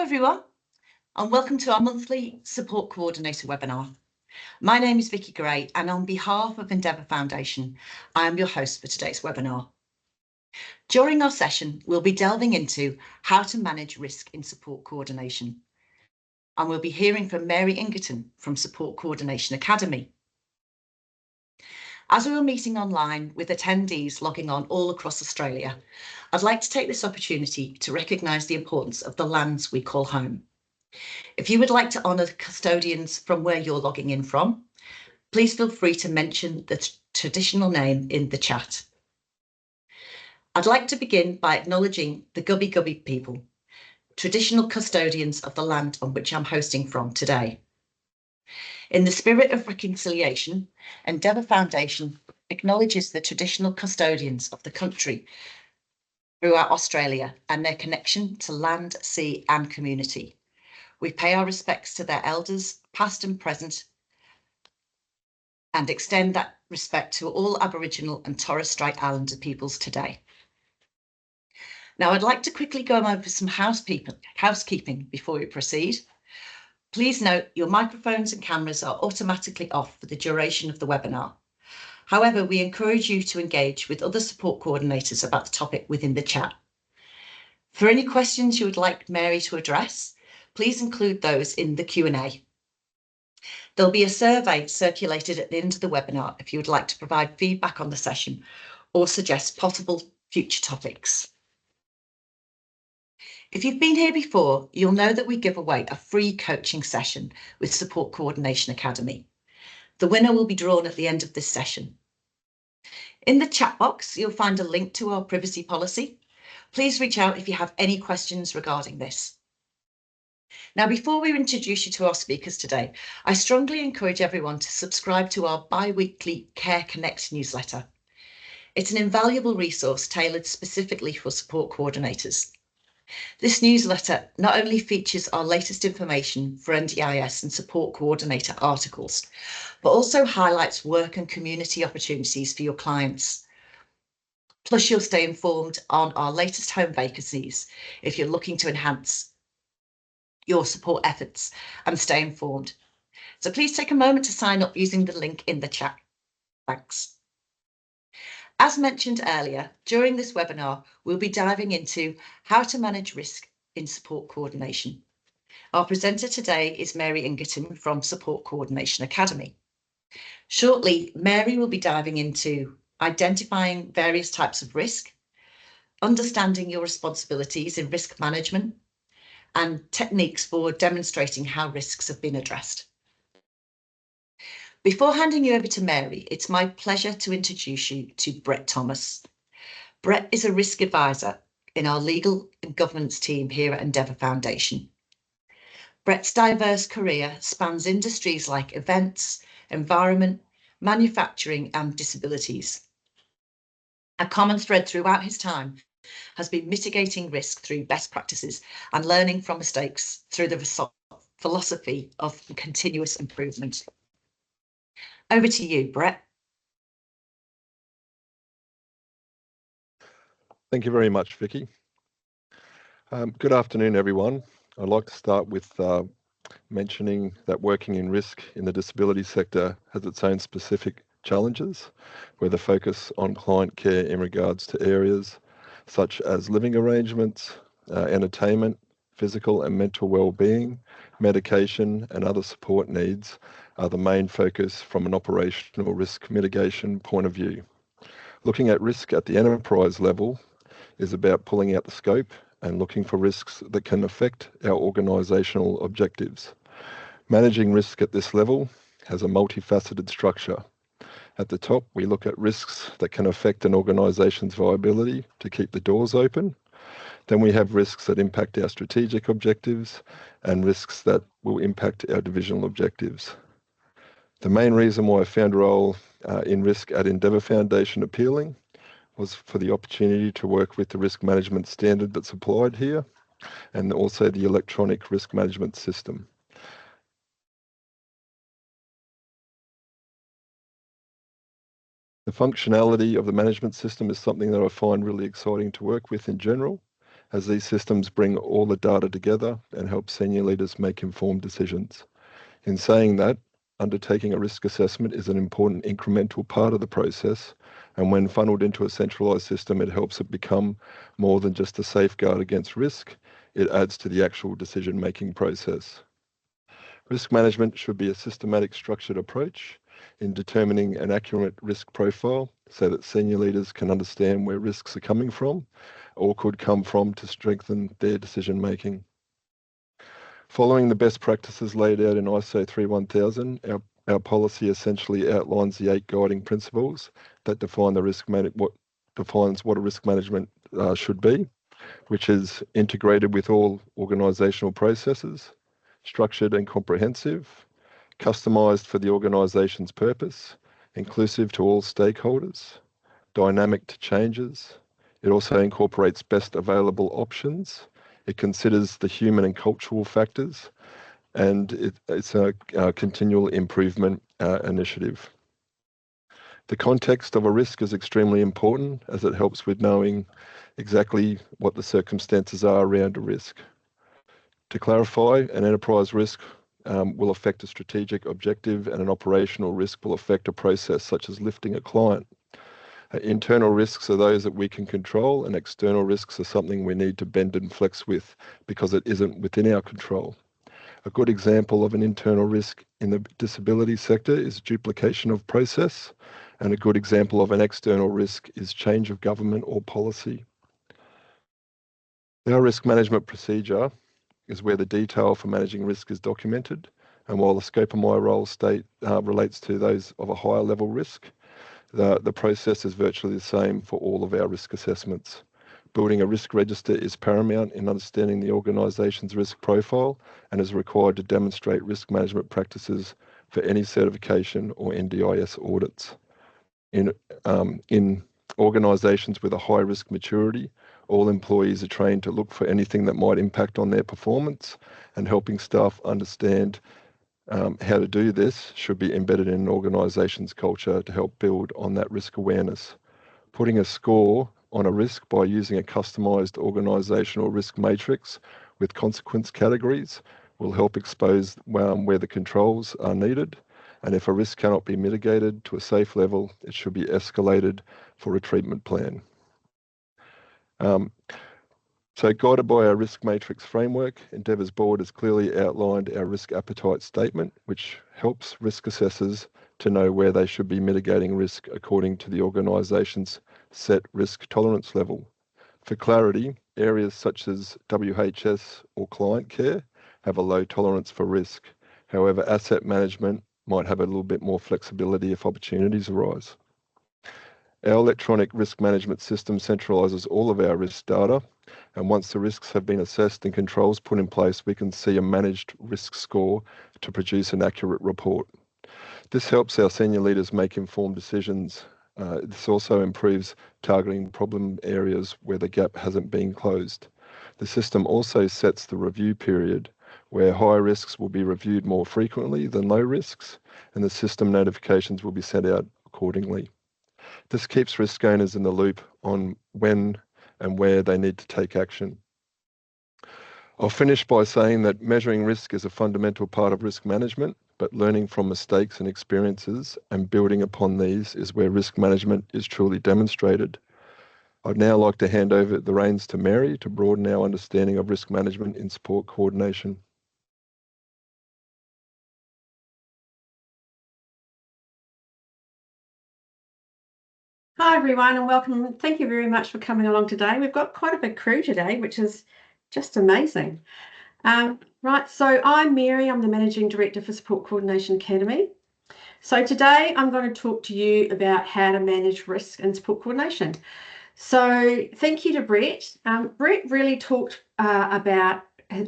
everyone, and welcome to our monthly Support Coordinator webinar. My name is Vicky Gray, and on behalf of Endeavour Foundation, I am your host for today's webinar. During our session, we'll be delving into how to manage risk in support coordination, and we'll be hearing from Mary Ingerton from Support Coordination Academy. As we were meeting online with attendees logging on all across Australia, I'd like to take this opportunity to recognise the importance of the lands we call home. If you would like to honour the custodians from where you're logging in from, please feel free to mention the traditional name in the chat. I'd like to begin by acknowledging the Gubbi Gubbi people, traditional custodians of the land on which I'm hosting from today. In the spirit of reconciliation, Endeavour Foundation acknowledges the traditional custodians of the country throughout Australia and their connection to land, sea and community. We pay our respects to their elders, past and present, and extend that respect to all Aboriginal and Torres Strait Islander peoples today. Now, I'd like to quickly go over some housekeeping before we proceed. Please note your microphones and cameras are automatically off for the duration of the webinar. However, we encourage you to engage with other support coordinators about the topic within the chat. For any questions you would like Mary to address, please include those in the Q&A. There'll be a survey circulated at the end of the webinar if you would like to provide feedback on the session or suggest possible future topics. If you've been here before, you'll know that we give away a free coaching session with Support Coordination Academy. The winner will be drawn at the end of this session. In the chat box, you'll find a link to our privacy policy. Please reach out if you have any questions regarding this. Now, before we introduce you to our speakers today, I strongly encourage everyone to subscribe to our bi-weekly Care Connect newsletter. It's an invaluable resource tailored specifically for support coordinators. This newsletter not only features our latest information for NDIS and support coordinator articles, but also highlights work and community opportunities for your clients. Plus, you'll stay informed on our latest home vacancies if you're looking to enhance your support efforts and stay informed. So please take a moment to sign up using the link in the chat. Thanks. As mentioned earlier, during this webinar, we'll be diving into how to manage risk in support coordination. Our presenter today is Mary Ingerton from Support Coordination Academy. Shortly, Mary will be diving into identifying various types of risk, understanding your responsibilities in risk management, and techniques for demonstrating how risks have been addressed. Before handing you over to Mary, it's my pleasure to introduce you to Brett Thomas. Brett is a risk advisor in our legal and governance team here at Endeavour Foundation. Brett's diverse career spans industries like events, environment, manufacturing and disabilities. A common thread throughout his time has been mitigating risk through best practices and learning from mistakes through the philosophy of continuous improvement. Over to you, Brett. Thank you very much, Vicky. Good afternoon, everyone. I'd like to start with mentioning that working in risk in the disability sector has its own specific challenges, where the focus on client care in regards to areas such as living arrangements, entertainment, physical and mental well-being, medication and other support needs are the main focus from an operational risk mitigation point of view. Looking at risk at the enterprise level is about pulling out the scope and looking for risks that can affect our organisational objectives. Managing risk at this level has a multifaceted structure. At the top, we look at risks that can affect an organisation's viability to keep the doors open. Then we have risks that impact our strategic objectives and risks that will impact our divisional objectives. The main reason why I found a role in risk at Endeavour Foundation appealing was for the opportunity to work with the risk management standard that's applied here and also the electronic risk management system. The functionality of the management system is something that I find really exciting to work with in general, as these systems bring all the data together and help senior leaders make informed decisions. In saying that, undertaking a risk assessment is an important incremental part of the process, and when funneled into a centralised system, it helps it become more than just a safeguard against risk. It adds to the actual decision-making process. Risk management should be a systematic, structured approach in determining an accurate risk profile so that senior leaders can understand where risks are coming from or could come from to strengthen their decision-making. Following the best practices laid out in ISO 31000, our policy essentially outlines the 8 guiding principles that define what a risk management should be, which is integrated with all organisational processes, structured and comprehensive, customised for the organisation's purpose, inclusive to all stakeholders, dynamic to changes. It also incorporates best available options. It considers the human and cultural factors, and it's a continual improvement initiative. The context of a risk is extremely important as it helps with knowing exactly what the circumstances are around a risk. To clarify, an enterprise risk will affect a strategic objective, and an operational risk will affect a process such as lifting a client. Internal risks are those that we can control, and external risks are something we need to bend and flex with because it isn't within our control. A good example of an internal risk in the disability sector is duplication of process, and a good example of an external risk is change of government or policy. Our risk management procedure is where the detail for managing risk is documented, and while the scope of my role relates to those of a higher level risk, the process is virtually the same for all of our risk assessments. Building a risk register is paramount in understanding the organisation's risk profile and is required to demonstrate risk management practices for any certification or NDIS audits. In organisations with a high risk maturity, all employees are trained to look for anything that might impact on their performance, and helping staff understand how to do this should be embedded in an organisation's culture to help build on that risk awareness. Putting a score on a risk by using a customised organisational risk matrix with consequence categories will help expose where the controls are needed, and if a risk cannot be mitigated to a safe level, it should be escalated for a treatment plan. So guided by our risk matrix framework, Endeavour's board has clearly outlined our risk appetite statement, which helps risk assessors to know where they should be mitigating risk according to the organisation's set risk tolerance level. For clarity, areas such as WHS or client care have a low tolerance for risk. However, asset management might have a little bit more flexibility if opportunities arise. Our electronic risk management system centralises all of our risk data, and once the risks have been assessed and controls put in place, we can see a managed risk score to produce an accurate report. This helps our senior leaders make informed decisions. This also improves targeting problem areas where the gap hasn't been closed. The system also sets the review period, where high risks will be reviewed more frequently than low risks, and the system notifications will be sent out accordingly. This keeps risk owners in the loop on when and where they need to take action. I'll finish by saying that measuring risk is a fundamental part of risk management, but learning from mistakes and experiences and building upon these is where risk management is truly demonstrated. I'd now like to hand over the reins to Mary to broaden our understanding of risk management in support coordination. Hi everyone and welcome. Thank you very much for coming along today. We've got quite a big crew today, which is just amazing. Right, so I'm Mary, I'm the Managing Director for Support Coordination Academy. So today I'm going to talk to you about how to manage risk and support coordination. So thank you to Brett. Brett really talked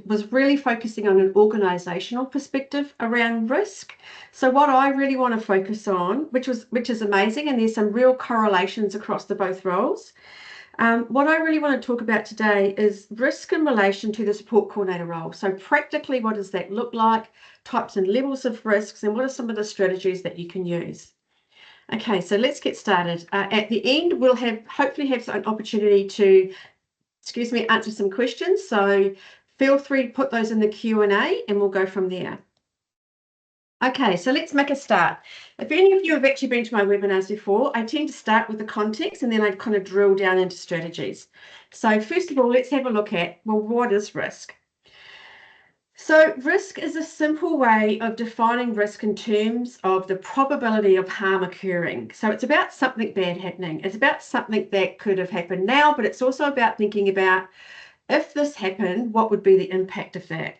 was really focusing on an organisational perspective around risk. So what I really want to focus on, which is amazing, and there's some real correlations across the both roles. What I really want to talk about today is risk in relation to the support coordinator role. So practically, what does that look like? Types and levels of risks, and what are some of the strategies that you can use? Okay, so let's get started. At the end, we'll hopefully have an opportunity to answer some questions. So feel free to put those in the Q&A and we'll go from there. Okay, so let's make a start. If any of you have actually been to my webinars before, I tend to start with the context and then I kind of drill down into strategies. So first of all, let's have a look at, well, what is risk? So risk is a simple way of defining risk in terms of the probability of harm occurring. So it's about something bad happening. It's about something that could have happened now, but it's also about thinking about if this happened, what would be the impact of that?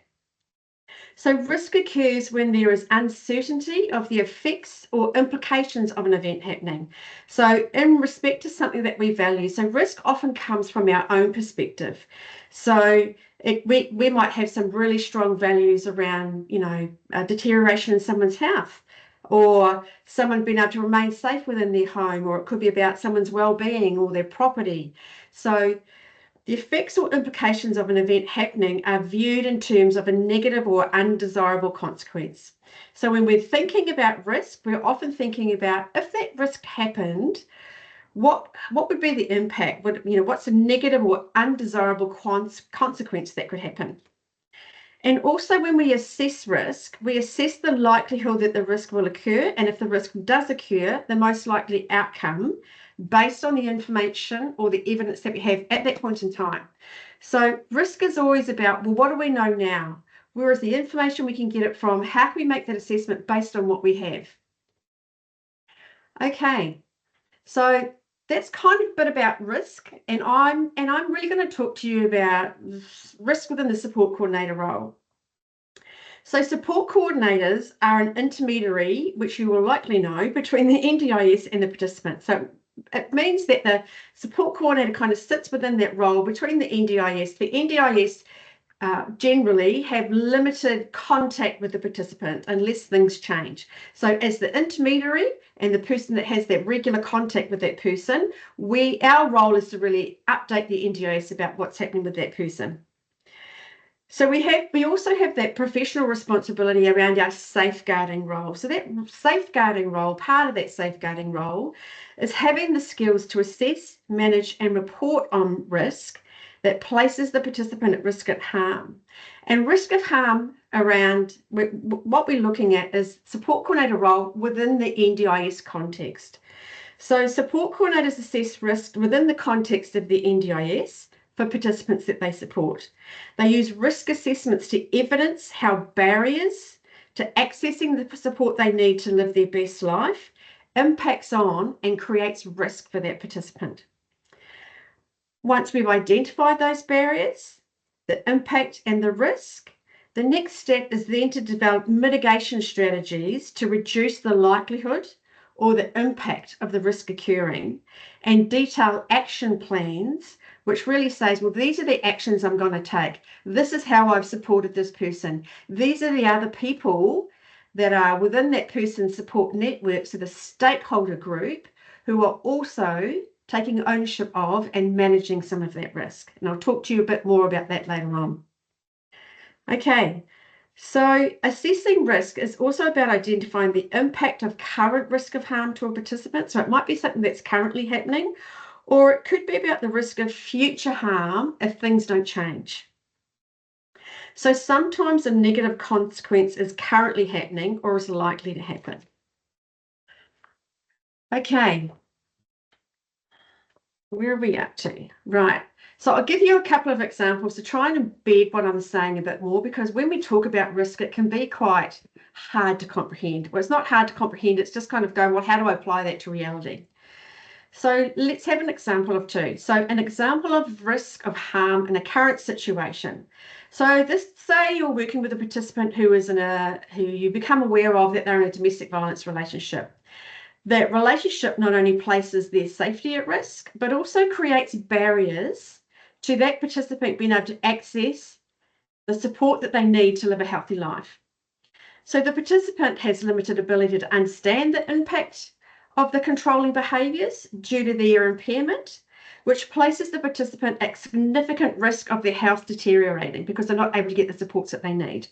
So risk occurs when there is uncertainty of the effects or implications of an event happening. So in respect to something that we value, so risk often comes from our own perspective. So we might have some really strong values around, deterioration in someone's health, or someone being able to remain safe within their home, or it could be about someone's well-being or their property. So the effects or implications of an event happening are viewed in terms of a negative or undesirable consequence. So when we're thinking about risk, we're often thinking about if that risk happened, what would be the impact? What's a negative or undesirable consequence that could happen? And also when we assess risk, we assess the likelihood that the risk will occur, and if the risk does occur, the most likely outcome based on the information or the evidence that we have at that point in time. So risk is always about, well, what do we know now? Where is the information we can get it from? How can we make that assessment based on what we have? Okay, so that's kind of a bit about risk, and I'm really going to talk to you about risk within the support coordinator role. So support coordinators are an intermediary, which you will likely know, between the NDIS and the participant. So it means that the support coordinator kind of sits within that role between the NDIS. The NDIS generally have limited contact with the participant unless things change. So as the intermediary and the person that has that regular contact with that person, our role is to really update the NDIS about what's happening with that person. So we also have that professional responsibility around our safeguarding role. So that safeguarding role, part of that safeguarding role, is having the skills to assess, manage, and report on risk that places the participant at risk of harm. And risk of harm around what we're looking at is support coordinator role within the NDIS context. So support coordinators assess risk within the context of the NDIS for participants that they support. They use risk assessments to evidence how barriers to accessing the support they need to live their best life impacts on and creates risk for that participant. Once we've identified those barriers, the impact and the risk, the next step is then to develop mitigation strategies to reduce the likelihood or the impact of the risk occurring, and detail action plans which really says, well, these are the actions I'm going to take. This is how I've supported this person. These are the other people that are within that person's support network, so the stakeholder group, who are also taking ownership of and managing some of that risk. And I'll talk to you a bit more about that later on. Okay, so assessing risk is also about identifying the impact of current risk of harm to a participant. So it might be something that's currently happening, or it could be about the risk of future harm if things don't change. So sometimes a negative consequence is currently happening or is likely to happen. Okay, where are we up to? Right, so I'll give you a couple of examples to try and embed what I'm saying a bit more, because when we talk about risk, it can be quite hard to comprehend. Well, it's not hard to comprehend, it's just kind of going, well, how do I apply that to reality? So let's have an example of two. So an example of risk of harm in a current situation. So say you're working with a participant who you become aware of that they're in a domestic violence relationship. That relationship not only places their safety at risk, but also creates barriers to that participant being able to access the support that they need to live a healthy life. So the participant has limited ability to understand the impact of the controlling behaviours due to their impairment, which places the participant at significant risk of their health deteriorating because they're not able to get the supports that they need.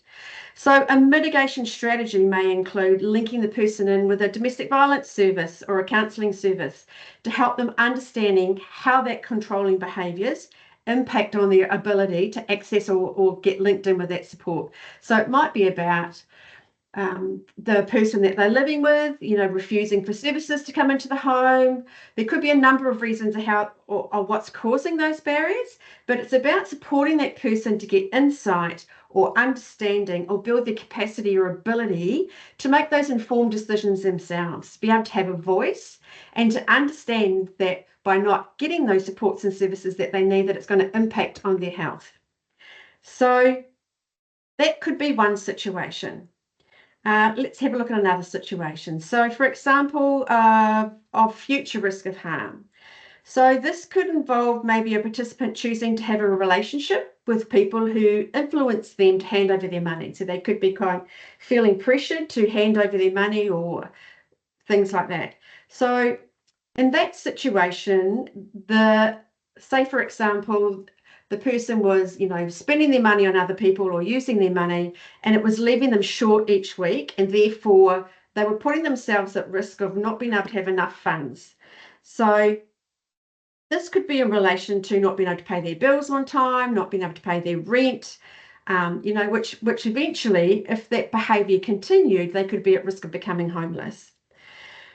So a mitigation strategy may include linking the person in with a domestic violence service or a counselling service to help them understanding how that controlling behaviours impact on their ability to access or get linked in with that support. So it might be about the person that they're living with, refusing for services to come into the home. There could be a number of reasons or what's causing those barriers, but it's about supporting that person to get insight or understanding or build their capacity or ability to make those informed decisions themselves, be able to have a voice and to understand that by not getting those supports and services that they need, that it's going to impact on their health. So that could be one situation. Let's have a look at another situation. So, for example, of future risk of harm. So this could involve maybe a participant choosing to have a relationship with people who influence them to hand over their money. So they could be feeling pressured to hand over their money or things like that. So in that situation, say, for example, the person was, spending their money on other people or using their money, and it was leaving them short each week, and therefore they were putting themselves at risk of not being able to have enough funds. So this could be in relation to not being able to pay their bills on time, not being able to pay their rent, which eventually, if that behaviour continued, they could be at risk of becoming homeless.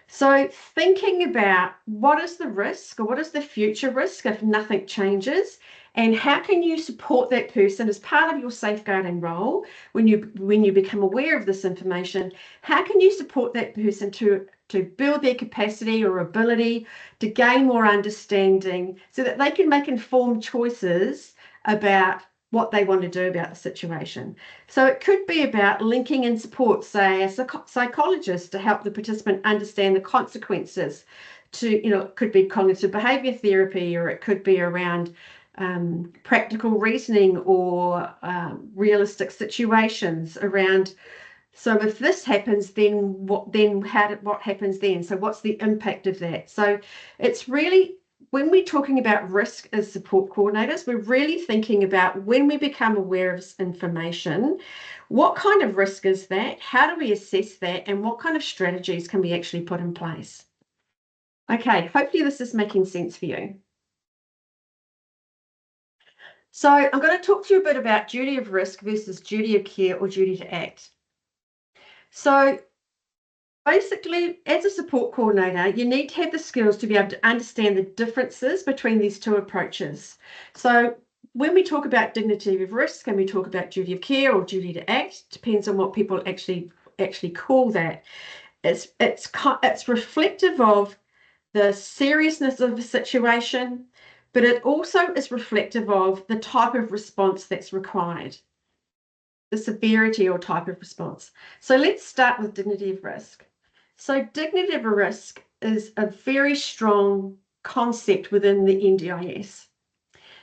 So thinking about what is the risk or what is the future risk if nothing changes, and how can you support that person as part of your safeguarding role when you become aware of this information, how can you support that person to build their capacity or ability to gain more understanding so that they can make informed choices about what they want to do about the situation. So it could be about linking in support, say a psychologist to help the participant understand the consequences it could be cognitive behavior therapy, or it could be around practical reasoning or realistic situations around, so if this happens, then what happens then? So what's the impact of that? So it's really, when we're talking about risk as support coordinators, we're really thinking about when we become aware of information, what kind of risk is that? How do we assess that? And what kind of strategies can we actually put in place? Okay, hopefully this is making sense for you. So I'm going to talk to you a bit about duty of risk versus duty of care or duty to act. So basically, as a support coordinator, you need to have the skills to be able to understand the differences between these two approaches. So when we talk about dignity of risk and we talk about duty of care or duty to act, depends on what people actually call that. It's reflective of the seriousness of the situation, but it also is reflective of the type of response that's required, the severity or type of response. So let's start with dignity of risk. So dignity of risk is a very strong concept within the NDIS.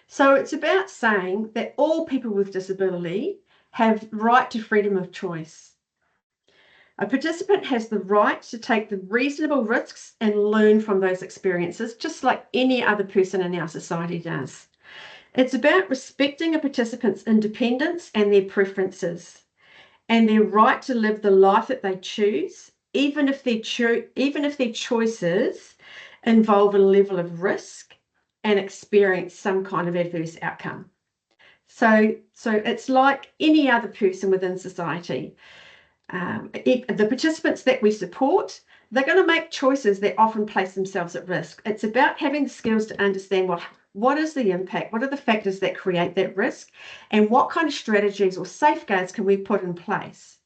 So it's about saying that all people with disability have right to freedom of choice. A participant has the right to take the reasonable risks and learn from those experiences, just like any other person in our society does. It's about respecting a participant's independence and their preferences and their right to live the life that they choose, even if their choices involve a level of risk and experience some kind of adverse outcome. So it's like any other person within society. The participants that we support, they're going to make choices that often place themselves at risk. It's about having the skills to understand what is the impact, what are the factors that create that risk, and what kind of strategies or safeguards can we put in place.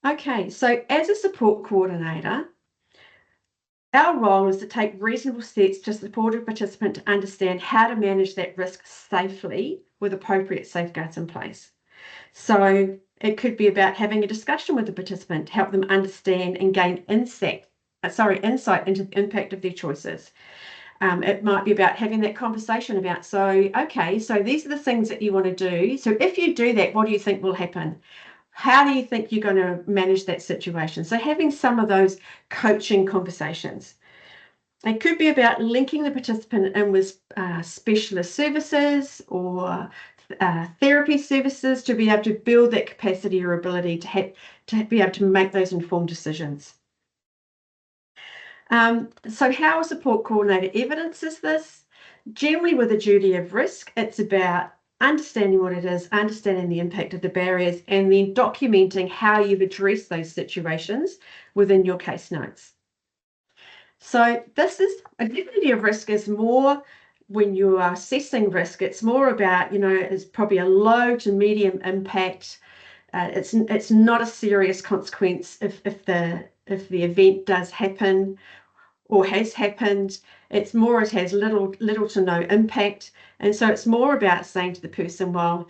Okay, so as a support coordinator, our role is to take reasonable steps to support a participant to understand how to manage that risk safely with appropriate safeguards in place. So it could be about having a discussion with the participant to help them understand and gain insight into the impact of their choices. It might be about having that conversation about, so these are the things that you want to do. So if you do that, what do you think will happen? How do you think you're going to manage that situation? So having some of those coaching conversations. It could be about linking the participant in with specialist services or therapy services to be able to build that capacity or ability to be able to make those informed decisions. So how a support coordinator evidences this? generally with a duty of risk, it's about understanding what it is, understanding the impact of the barriers, and then documenting how you've addressed those situations within your case notes. So this is a dignity of risk is more when you are assessing risk, it's more about, it's probably a low to medium impact. It's not a serious consequence if the event does happen or has happened. It's more it has little to no impact, and so it's more about saying to the person, well,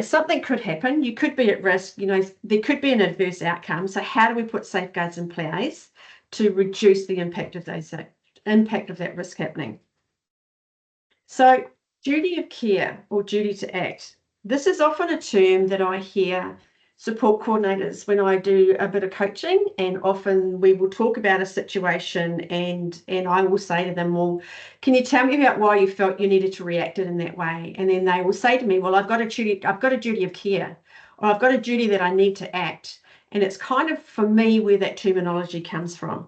something could happen. You could be at risk. There could be an adverse outcome. So how do we put safeguards in place to reduce the impact of that risk happening? So duty of care or duty to act. This is often a term that I hear support coordinators when I do a bit of coaching, and often we will talk about a situation and I will say to them, well, can you tell me about why you felt you needed to react in that way? And then they will say to me, well, I've got a duty of care, or I've got a duty that I need to act. And it's kind of, for me, where that terminology comes from.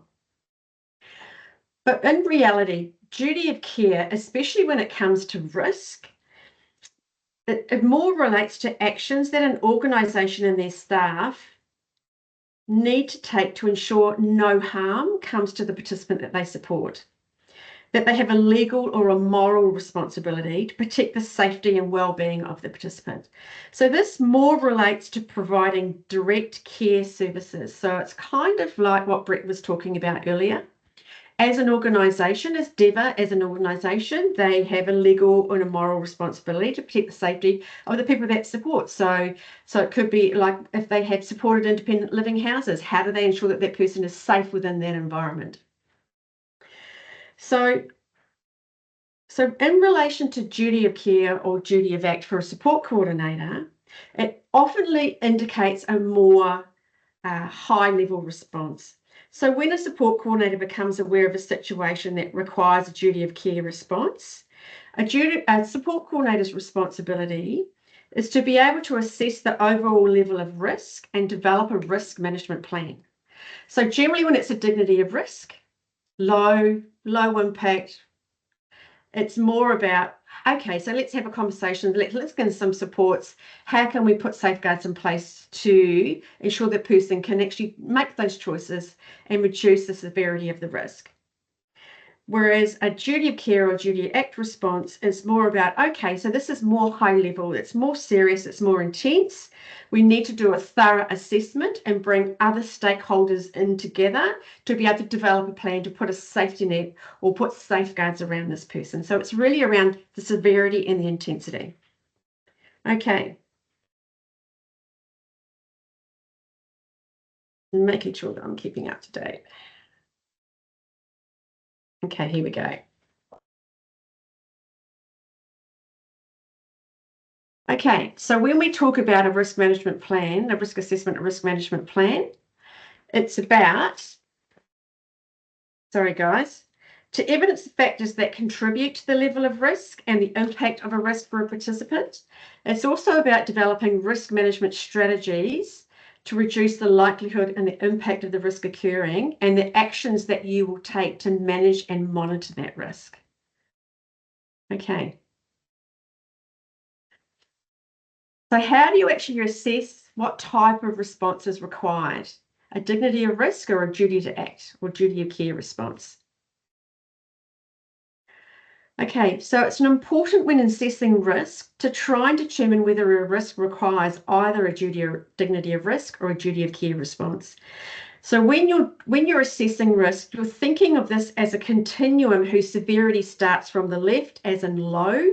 But in reality, duty of care, especially when it comes to risk, it more relates to actions that an organisation and their staff need to take to ensure no harm comes to the participant that they support, that they have a legal or a moral responsibility to protect the safety and well-being of the participant. So this more relates to providing direct care services. So it's kind of like what Brett was talking about earlier. As an organisation, as Endeavour, as an organisation, they have a legal and a moral responsibility to protect the safety of the people that support. So it could be like if they have supported independent living houses, how do they ensure that that person is safe within that environment? So in relation to duty of care or duty of act for a support coordinator, it often indicates a more high-level response. So when a support coordinator becomes aware of a situation that requires a duty of care response, a support coordinator's responsibility is to be able to assess the overall level of risk and develop a risk management plan. So generally when it's a dignity of risk, low impact, it's more about, okay, so let's have a conversation. Let's get some supports. How can we put safeguards in place to ensure that person can actually make those choices and reduce the severity of the risk? Whereas a duty of care or duty of act response is more about, okay, so this is more high level, it's more serious, it's more intense. We need to do a thorough assessment and bring other stakeholders in together to be able to develop a plan to put a safety net or put safeguards around this person. So it's really around the severity and the intensity. Okay. Making sure that I'm keeping up to date. Okay, here we go. Okay, so when we talk about a risk management plan, a risk assessment, a risk management plan, it's about, to evidence the factors that contribute to the level of risk and the impact of a risk for a participant. It's also about developing risk management strategies to reduce the likelihood and the impact of the risk occurring and the actions that you will take to manage and monitor that risk. Okay. So how do you actually assess what type of response is required? A dignity of risk or a duty to act or duty of care response? Okay, so it's important when assessing risk to try and determine whether a risk requires either a duty or dignity of risk or a duty of care response. So when you're assessing risk, you're thinking of this as a continuum whose severity starts from the left as in low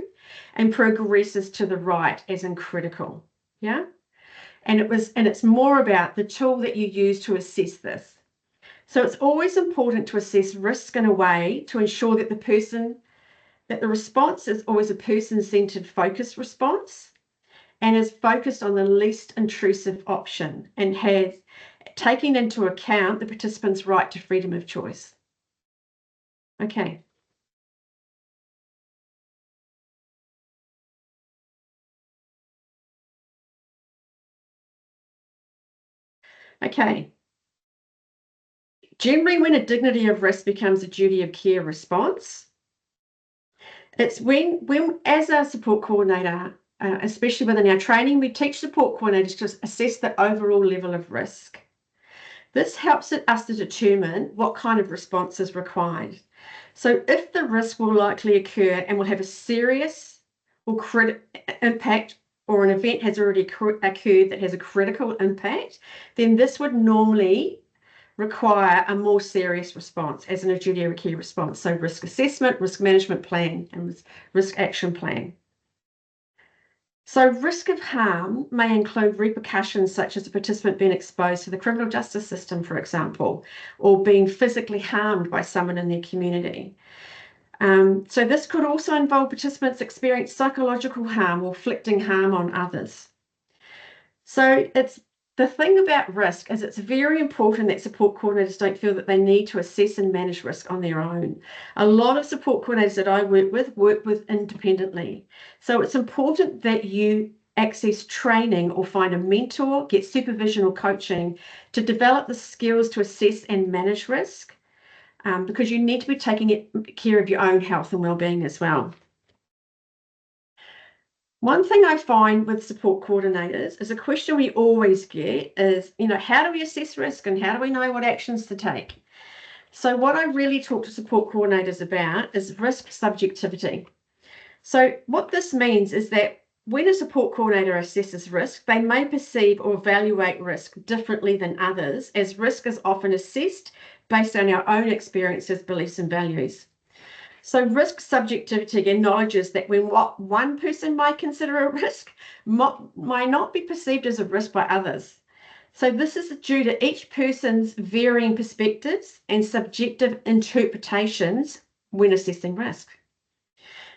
and progresses to the right as in critical. Yeah? And it's more about the tool that you use to assess this. So it's always important to assess risk in a way to ensure that the response is always a person-centered focused response and is focused on the least intrusive option and has taken into account the participant's right to freedom of choice. Okay. Okay. Generally, when a dignity of risk becomes a duty of care response, It's when as a support coordinator, especially within our training, we teach support coordinators to assess the overall level of risk. This helps us to determine what kind of response is required. So if the risk will likely occur and will have a serious or impact, or an event has already occurred that has a critical impact, then this would normally require a more serious response as an adjudicator key response. So risk assessment, risk management plan, and risk action plan. So risk of harm may include repercussions such as a participant being exposed to the criminal justice system, for example, or being physically harmed by someone in their community. So this could also involve participants experiencing psychological harm or inflicting harm on others. So the thing about risk is it's very important that support coordinators don't feel that they need to assess and manage risk on their own. A lot of support coordinators that I work with independently. So it's important that you access training or find a mentor, get supervision or coaching to develop the skills to assess and manage risk, because you need to be taking care of your own health and well-being as well. One thing I find with support coordinators is a question we always get is, how do we assess risk and how do we know what actions to take? So what I really talk to support coordinators about is risk subjectivity. So what this means is that when a support coordinator assesses risk, they may perceive or evaluate risk differently than others, as risk is often assessed based on our own experiences, beliefs, and values. So risk subjectivity acknowledges that when what one person might consider a risk might not be perceived as a risk by others. So this is due to each person's varying perspectives and subjective interpretations when assessing risk.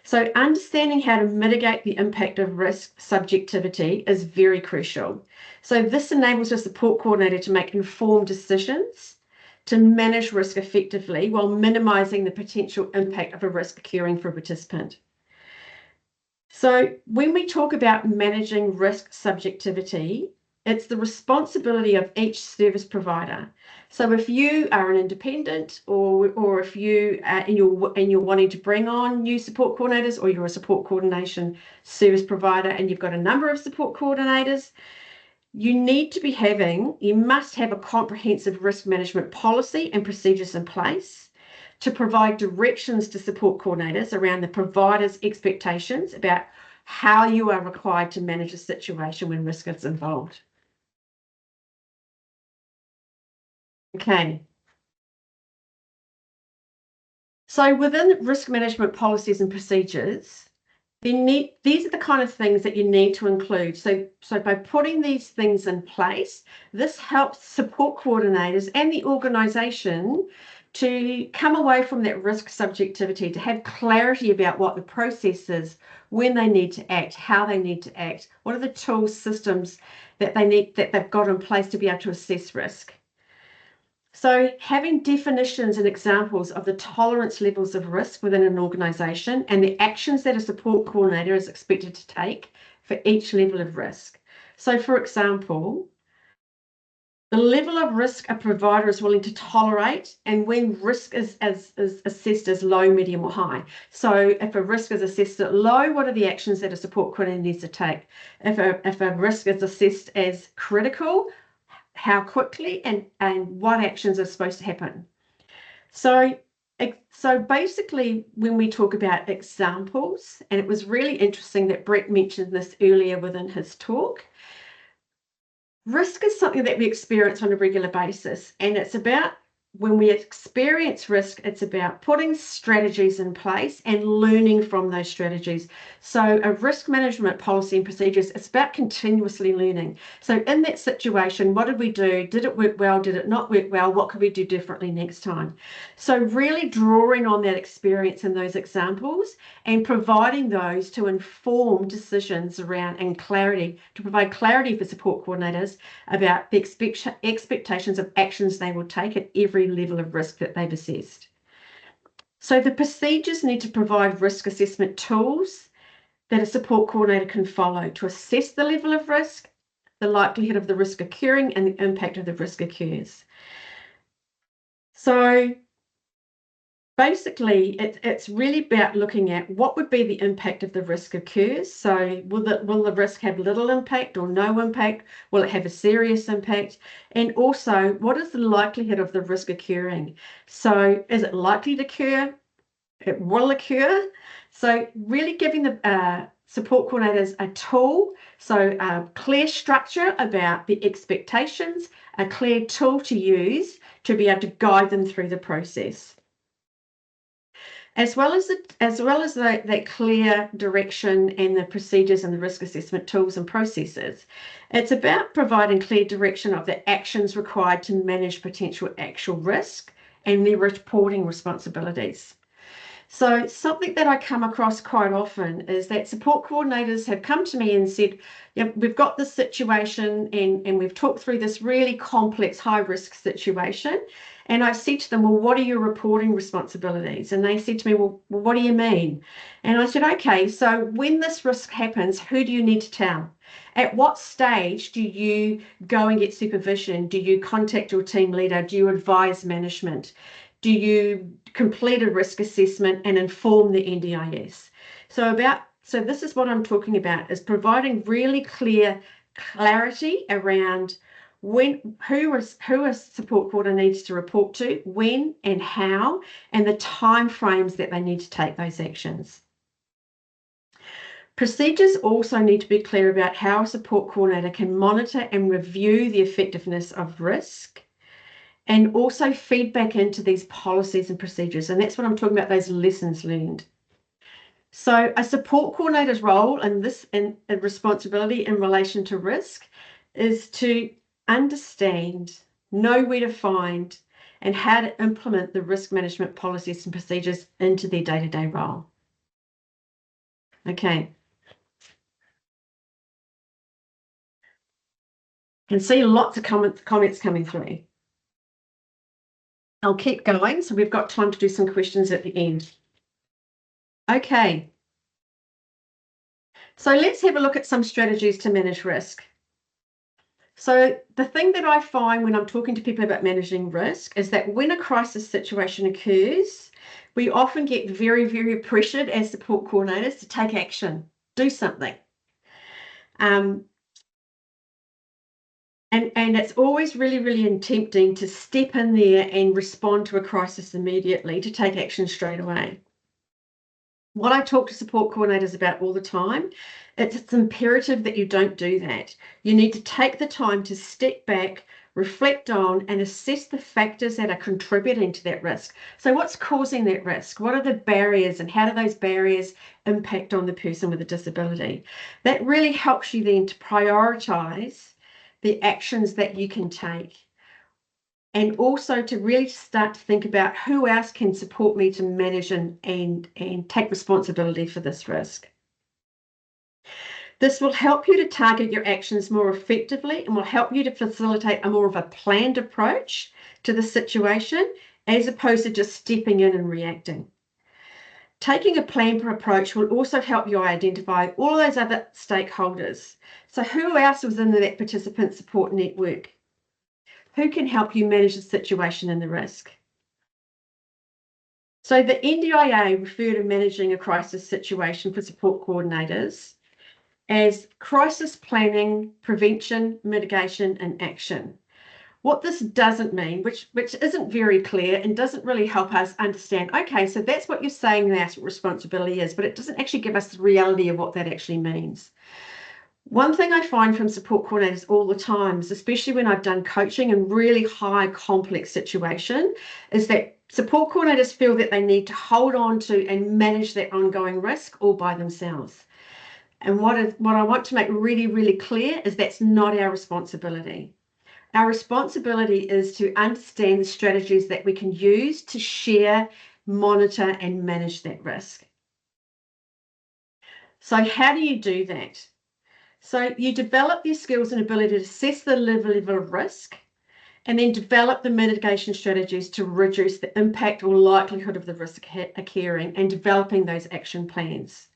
So understanding how to mitigate the impact of risk subjectivity is very crucial. So this enables a support coordinator to make informed decisions to manage risk effectively while minimizing the potential impact of a risk occurring for a participant. So when we talk about managing risk subjectivity, it's the responsibility of each service provider. So if you are an independent or if you and you're wanting to bring on new support coordinators, or you're a support coordination service provider and you've got a number of support coordinators, you must have a comprehensive risk management policy and procedures in place to provide directions to support coordinators around the provider's expectations about how you are required to manage a situation when risk is involved. Okay. So within risk management policies and procedures, these are the kind of things that you need to include. So by putting these things in place, this helps support coordinators and the organisation to come away from that risk subjectivity, to have clarity about what the process is, when they need to act, how they need to act, what are the tools, systems that they've got in place to be able to assess risk. So having definitions and examples of the tolerance levels of risk within an organisation and the actions that a support coordinator is expected to take for each level of risk. So for example, the level of risk a provider is willing to tolerate and when risk is assessed as low, medium or high. So if a risk is assessed at low, what are the actions that a support coordinator needs to take? If a risk is assessed as critical, how quickly and what actions are supposed to happen. So basically when we talk about examples, and it was really interesting that Brett mentioned this earlier within his talk, risk is something that we experience on a regular basis, and it's about when we experience risk, it's about putting strategies in place and learning from those strategies. So a risk management policy and procedures, it's about continuously learning. So in that situation, what did we do? Did it work well? Did it not work well? What could we do differently next time? So really drawing on that experience and those examples and providing those to inform decisions around and clarity, to provide clarity for support coordinators about the expectations of actions they will take at every level of risk that they've assessed. So the procedures need to provide risk assessment tools that a support coordinator can follow to assess the level of risk, the likelihood of the risk occurring, and the impact of the risk occurs. So basically, it's really about looking at what would be the impact if the risk occurs. So will the risk have little impact or no impact? Will it have a serious impact? And also, what is the likelihood of the risk occurring? So is it likely to occur? It will occur. So really giving the support coordinators a tool, so a clear structure about the expectations, a clear tool to use to be able to guide them through the process. As well as that clear direction and the procedures and the risk assessment tools and processes, it's about providing clear direction of the actions required to manage potential actual risk and their reporting responsibilities. So something that I come across quite often is that support coordinators have come to me and said, yeah, we've got this situation and we've talked through this really complex high risk situation. And I've said to them, well, what are your reporting responsibilities? And they said to me, well, what do you mean? And I said, okay, so when this risk happens, who do you need to tell? At what stage do you go and get supervision? Do you contact your team leader? Do you advise management? Do you complete a risk assessment and inform the NDIS? So this is what I'm talking about, is providing really clear clarity around who a support coordinator needs to report to, when and how, and the time frames that they need to take those actions. Procedures also need to be clear about how a support coordinator can monitor and review the effectiveness of risk, and also feedback into these policies and procedures. And that's what I'm talking about, those lessons learned. So a support coordinator's role and responsibility in relation to risk is to understand, know where to find, and how to implement the risk management policies and procedures into their day-to-day role. Okay. Can see lots of comments coming through. I'll keep going, so we've got time to do some questions at the end. Okay. So let's have a look at some strategies to manage risk. So the thing that I find when I'm talking to people about managing risk is that when a crisis situation occurs, we often get very, very pressured as support coordinators to take action, do something. And it's always really, really tempting to step in there and respond to a crisis immediately, to take action straight away. What I talk to support coordinators about all the time, it's imperative that you don't do that. You need to take the time to step back, reflect on, and assess the factors that are contributing to that risk. So what's causing that risk? What are the barriers, and how do those barriers impact on the person with a disability? That really helps you then to prioritise the actions that you can take, and also to really start to think about who else can support me to manage and take responsibility for this risk. This will help you to target your actions more effectively and will help you to facilitate a more of a planned approach to the situation, as opposed to just stepping in and reacting. Taking a planned approach will also help you identify all of those other stakeholders. So who else was in that participant support network? Who can help you manage the situation and the risk? So the NDIA refer to managing a crisis situation for support coordinators as crisis planning, prevention, mitigation, and action. What this doesn't mean, which isn't very clear and doesn't really help us understand, okay, so that's what you're saying that responsibility is, but it doesn't actually give us the reality of what that actually means. One thing I find from support coordinators all the time, especially when I've done coaching in really high complex situation, is that support coordinators feel that they need to hold on to and manage that ongoing risk all by themselves. And what I want to make really, really clear is that's not our responsibility. Our responsibility is to understand the strategies that we can use to share, monitor, and manage that risk. So how do you do that? So you develop your skills and ability to assess the level of risk, and then develop the mitigation strategies to reduce the impact or likelihood of the risk occurring, and developing those action plans.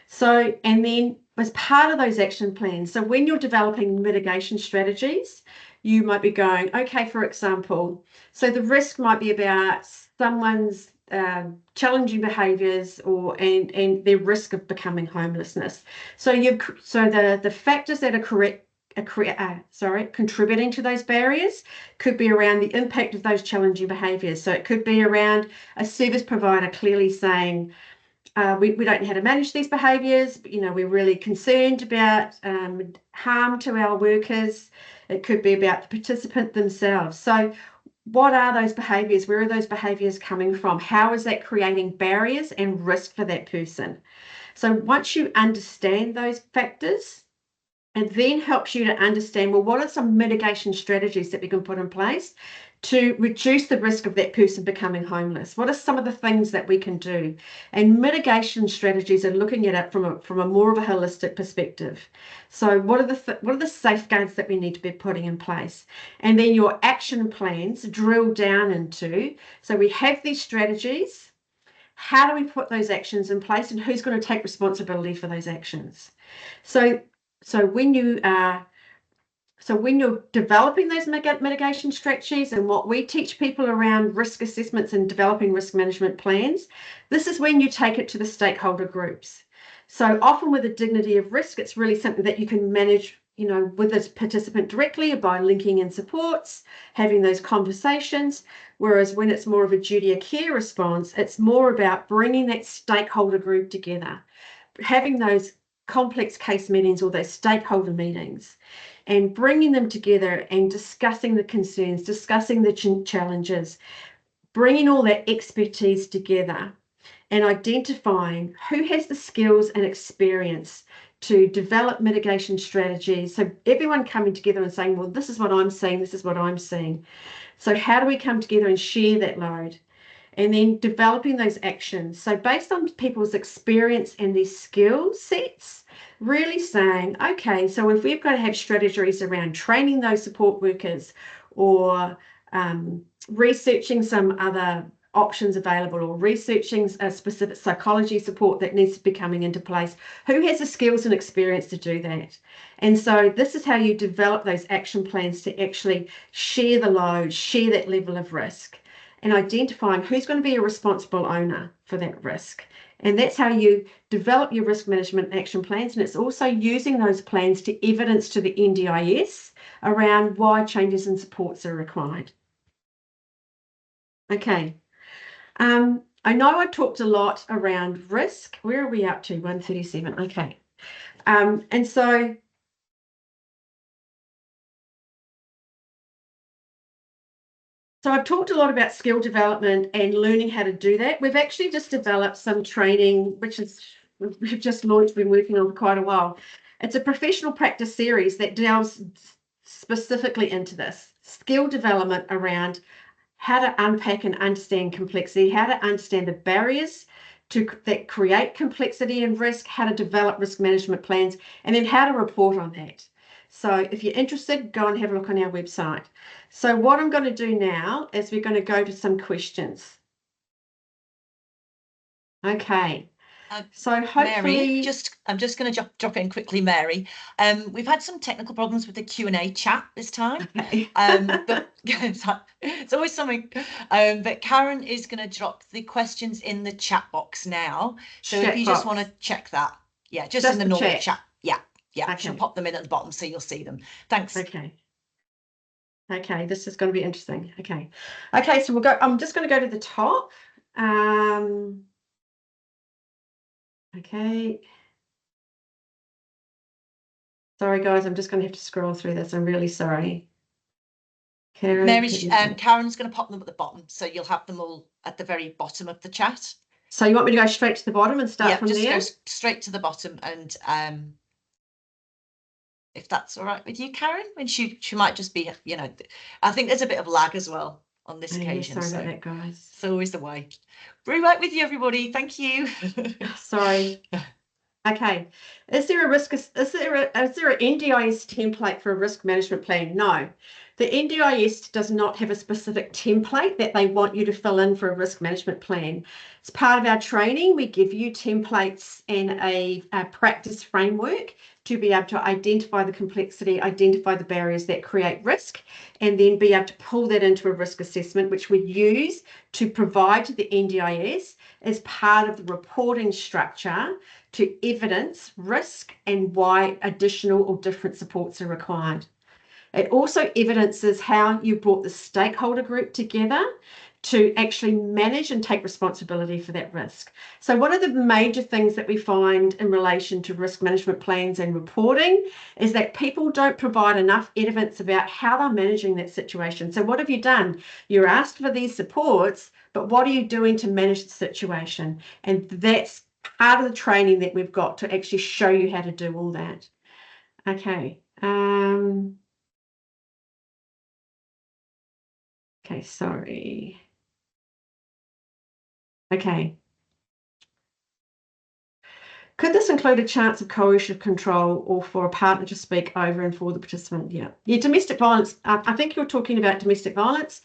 So, and then as part of those action plans, so when you're developing mitigation strategies, you might be going, okay, for example, so the risk might be about someone's challenging behaviours and their risk of becoming homelessness. So the factors that are contributing to those barriers could be around the impact of those challenging behaviours. So it could be around a service provider clearly saying, we don't know how to manage these behaviours, but, we're really concerned about harm to our workers. It could be about the participant themselves. So what are those behaviours? Where are those behaviours coming from? How is that creating barriers and risk for that person? So once you understand those factors, it then helps you to understand, well, what are some mitigation strategies that we can put in place to reduce the risk of that person becoming homeless? What are some of the things that we can do? And mitigation strategies are looking at it from a more of a holistic perspective. So what are the safeguards that we need to be putting in place? And then your action plans drill down into, so we have these strategies, how do we put those actions in place, and who's going to take responsibility for those actions? So when you're developing those mitigation strategies, and what we teach people around risk assessments and developing risk management plans, this is when you take it to the stakeholder groups. So often with the dignity of risk, it's really something that you can manage, with the participant directly by linking in supports, having those conversations. Whereas when it's more of a duty of care response, it's more about bringing that stakeholder group together, having those complex case meetings or those stakeholder meetings, and bringing them together and discussing the concerns, discussing the challenges, bringing all that expertise together and identifying who has the skills and experience to develop mitigation strategies. So everyone coming together and saying, well, this is what I'm seeing, this is what I'm seeing. So how do we come together and share that load? And then developing those actions. So based on people's experience and their skill sets, really saying, okay, so if we've got to have strategies around training those support workers or researching some other options available or researching a specific psychology support that needs to be coming into place, who has the skills and experience to do that? And so this is how you develop those action plans to actually share the load, share that level of risk, and identifying who's going to be a responsible owner for that risk. And that's how you develop your risk management action plans. And it's also using those plans to evidence to the NDIS around why changes in supports are required. Okay. I know I talked a lot around risk. Where are we up to? 137. Okay. And so I've talked a lot about skill development and learning how to do that. We've actually just developed some training, which we've just launched, been working on for quite a while. It's a professional practice series that delves specifically into this skill development around how to unpack and understand complexity, how to understand the barriers that create complexity and risk, how to develop risk management plans, and then how to report on that. So if you're interested, go and have a look on our website. So what I'm going to do now is we're going to go to some questions. Okay. So hopefully, Mary, I'm just going to drop in quickly, Mary. We've had some technical problems with the Q&A chat this time, okay. but it's always something. But Karen is going to drop the questions in the chat box now. So if you just want to check that, yeah, just in the normal chat. Yeah, okay. She'll pop them in at the bottom so you'll see them. Thanks. Okay, this is going to be interesting. Okay, so we'll go. I'm just going to go to the top. Okay. Sorry, guys, I'm just going to have to scroll through this. I'm really sorry. Karen's going to pop them at the bottom, so you'll have them all at the very bottom of the chat. So you want me to go straight to the bottom and start from there? Yeah, just go straight to the bottom, and if that's all right with you, Karen, and she might just be, I think there's a bit of lag as well on this occasion. Sorry about that, guys. It's always the way. Right with you, everybody. Thank you. Sorry. Okay. Is there an NDIS template for a risk management plan? No. The NDIS does not have a specific template that they want you to fill in for a risk management plan. As part of our training, we give you templates and a practice framework to be able to identify the complexity, identify the barriers that create risk, and then be able to pull that into a risk assessment, which we use to provide to the NDIS as part of the reporting structure to evidence risk and why additional or different supports are required. It also evidences how you brought the stakeholder group together to actually manage and take responsibility for that risk. So one of the major things that we find in relation to risk management plans and reporting is that people don't provide enough evidence about how they're managing that situation. So what have you done? You're asked for these supports, but what are you doing to manage the situation? And that's part of the training that we've got to actually show you how to do all that. Okay. Okay, sorry. Okay. Could this include a chance of coercive control or for a partner to speak over and for the participant? Yeah, domestic violence. I think you're talking about domestic violence.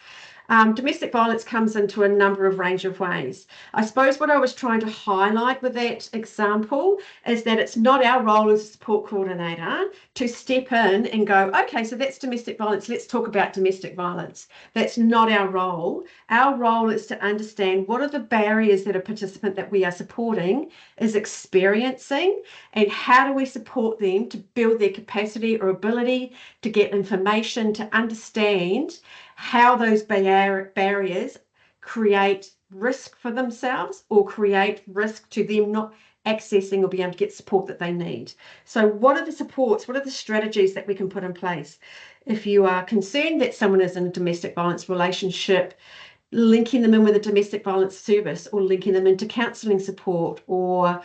Domestic violence comes into a number of range of ways. I suppose what I was trying to highlight with that example is that it's not our role as a support coordinator to step in and go, okay, so that's domestic violence. Let's talk about domestic violence. That's not our role. Our role is to understand what are the barriers that a participant that we are supporting is experiencing, and how do we support them to build their capacity or ability to get information, to understand how those barriers create risk for themselves or create risk to them not accessing or being able to get support that they need. So what are the supports? What are the strategies that we can put in place? If you are concerned that someone is in a domestic violence relationship, linking them in with a domestic violence service, or linking them into counselling support, or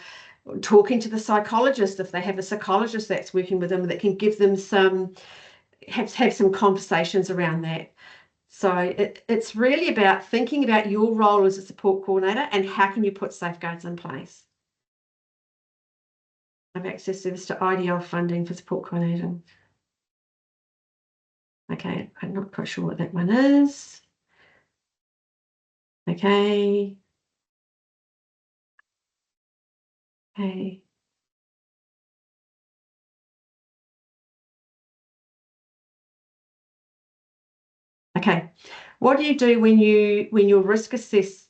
talking to the psychologist if they have a psychologist that's working with them that can give them have some conversations around that. So it's really about thinking about your role as a support coordinator and how can you put safeguards in place. Have access service to IDL funding for support coordinator. Okay, I'm not quite sure what that one is. Okay. Okay. Okay. What do you do when your risk assessment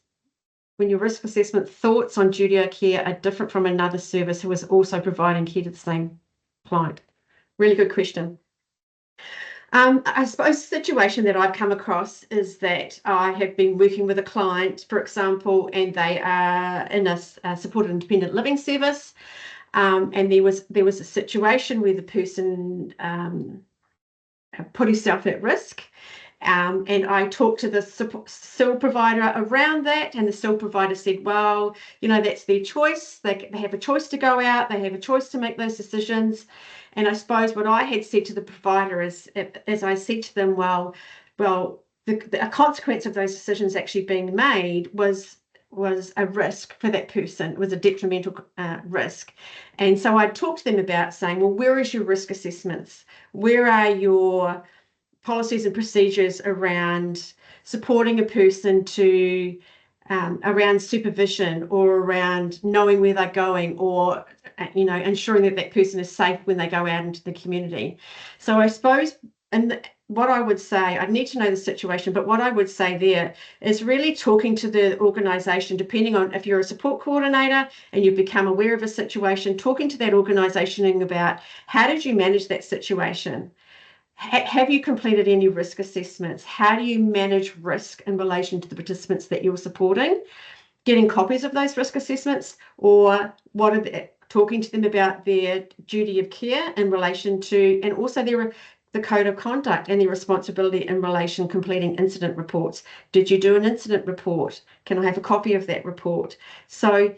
thoughts on duty of care are different from another service who is also providing care to the same client? Really good question. I suppose the situation that I've come across is that I have been working with a client, for example, and they are in a supported independent living service, and there was a situation where the person put herself at risk. And I talked to the SIL provider around that, and the SIL provider said, well, that's their choice. They have a choice to go out. They have a choice to make those decisions. And I suppose what I had said to the provider is, as I said to them, well, a consequence of those decisions actually being made was a risk for that person. It was a detrimental risk. And so I talked to them about saying, well, where is your risk assessments? Where are your policies and procedures around supporting a person to around supervision, or around knowing where they're going, or ensuring that person is safe when they go out into the community? So I suppose, and what I would say, I'd need to know the situation, but what I would say there is really talking to the organisation, depending on if you're a support coordinator and you've become aware of a situation, talking to that organisation about how did you manage that situation? Have you completed any risk assessments? How do you manage risk in relation to the participants that you're supporting? Getting copies of those risk assessments, or what are they, talking to them about their duty of care in relation to, and also the code of conduct and their responsibility in relation completing incident reports. Did you do an incident report? Can I have a copy of that report? So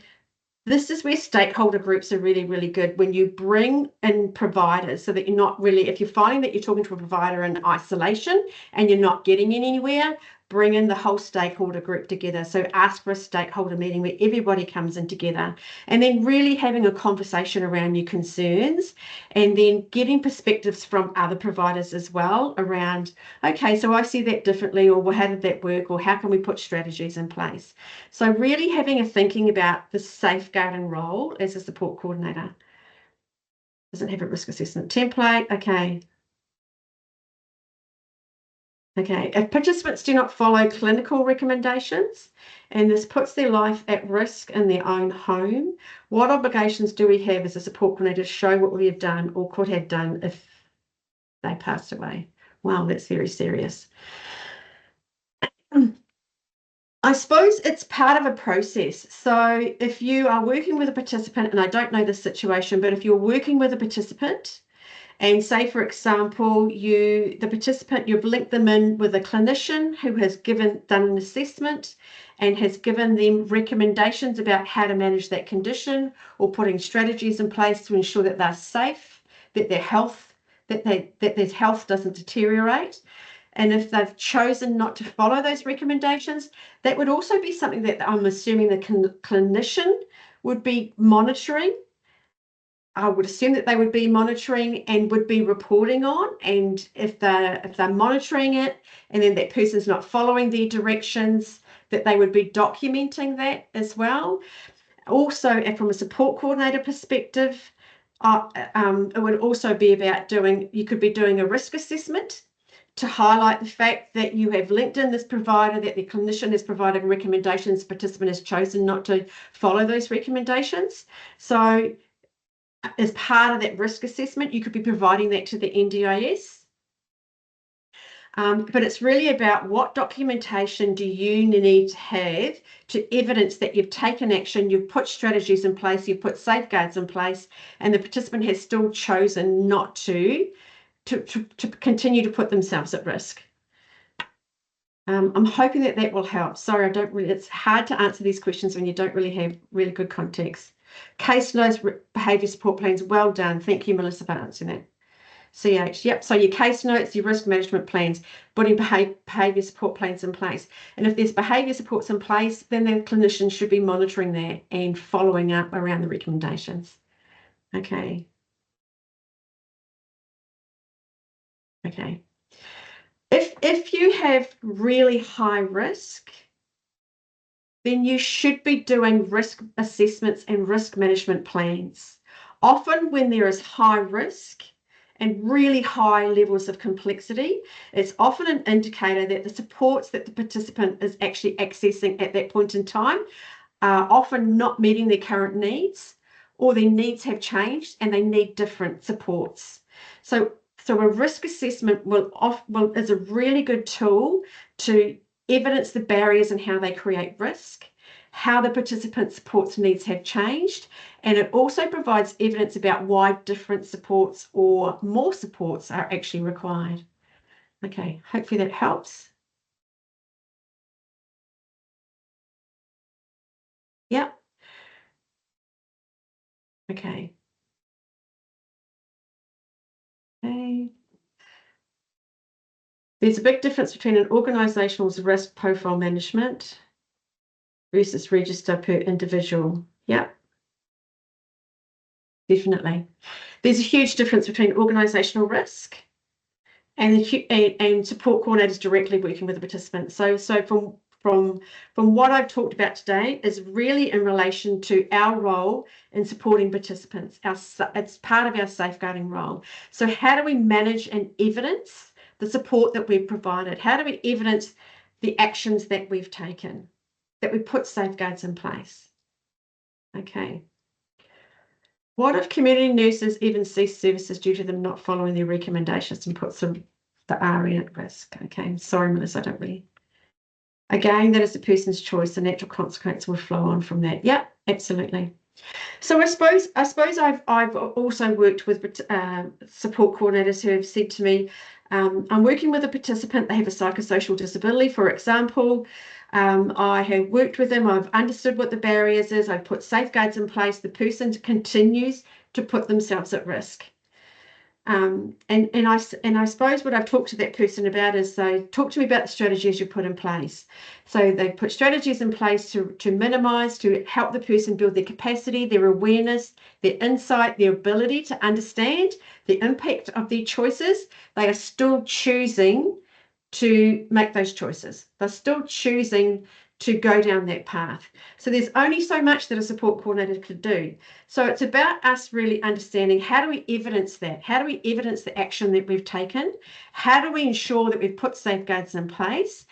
this is where stakeholder groups are really, really good, when you bring in providers, so that you're not really, if you're finding that you're talking to a provider in isolation and you're not getting anywhere, bring in the whole stakeholder group together. So ask for a stakeholder meeting where everybody comes in together, and then really having a conversation around your concerns, and then getting perspectives from other providers as well around, okay, so I see that differently, or well, how did that work, or how can we put strategies in place? So really having a thinking about the safeguarding role as a support coordinator. Doesn't have a risk assessment template. Okay. Okay, if participants do not follow clinical recommendations and this puts their life at risk in their own home, what obligations do we have as a support coordinator to show what we have done or could have done if they passed away? Wow, that's very serious. I suppose it's part of a process. So if you are working with a participant, and I don't know the situation, but if you're working with a participant, and say, for example, the participant, you've linked them in with a clinician who has done an assessment and has given them recommendations about how to manage that condition or putting strategies in place to ensure that they're safe, that their health doesn't deteriorate. And if they've chosen not to follow those recommendations, that would also be something that I'm assuming the clinician would be monitoring. I would assume that they would be monitoring and would be reporting on, and if they're monitoring it and then that person's not following their directions, that they would be documenting that as well. Also, from a support coordinator perspective, it would also be about you could be doing a risk assessment to highlight the fact that you have linked in this provider, that the clinician has provided recommendations, the participant has chosen not to follow those recommendations. So as part of that risk assessment, you could be providing that to the NDIS. But it's really about what documentation do you need to have to evidence that you've taken action, you've put strategies in place, you've put safeguards in place, and the participant has still chosen not to continue to put themselves at risk. I'm hoping that will help. Sorry, it's hard to answer these questions when you don't really have really good context. Case notes, behaviour support plans, well done. Thank you, Melissa, for answering that. CH, yep. So your case notes, your risk management plans, putting behaviour support plans in place. And if there's behaviour supports in place, then the clinician should be monitoring that and following up around the recommendations. Okay. Okay. If you have really high risk, then you should be doing risk assessments and risk management plans. Often when there is high risk and really high levels of complexity, it's often an indicator that the supports that the participant is actually accessing at that point in time are often not meeting their current needs, or their needs have changed and they need different supports. So a risk assessment is a really good tool to evidence the barriers and how they create risk, how the participant supports needs have changed, and it also provides evidence about why different supports or more supports are actually required. Okay, hopefully that helps. Yep. Okay. Okay. There's a big difference between an organisational's risk profile management versus register per individual. Yep. Definitely. There's a huge difference between organisational risk and support coordinators directly working with the participants. So from what I've talked about today is really in relation to our role in supporting participants. It's part of our safeguarding role. So how do we manage and evidence the support that we've provided? How do we evidence the actions that we've taken, that we put safeguards in place? Okay. What if community nurses even cease services due to them not following their recommendations and puts the RN at risk? Okay, sorry, Melissa, I don't really. Again, that is the person's choice. The natural consequence will flow on from that. Yeah, absolutely. So I suppose I've also worked with support coordinators who have said to me, I'm working with a participant, they have a psychosocial disability, for example. I have worked with them, I've understood what the barriers is, I've put safeguards in place, the person continues to put themselves at risk. And I suppose what I've talked to that person about is they talk to me about the strategies you put in place. So they put strategies in place to minimise, to help the person build their capacity, their awareness, their insight, their ability to understand the impact of their choices. They are still choosing to make those choices. They're still choosing to go down that path. So there's only so much that a support coordinator could do. So it's about us really understanding, how do we evidence that? How do we evidence the action that we've taken? How do we ensure that we've put safeguards in place?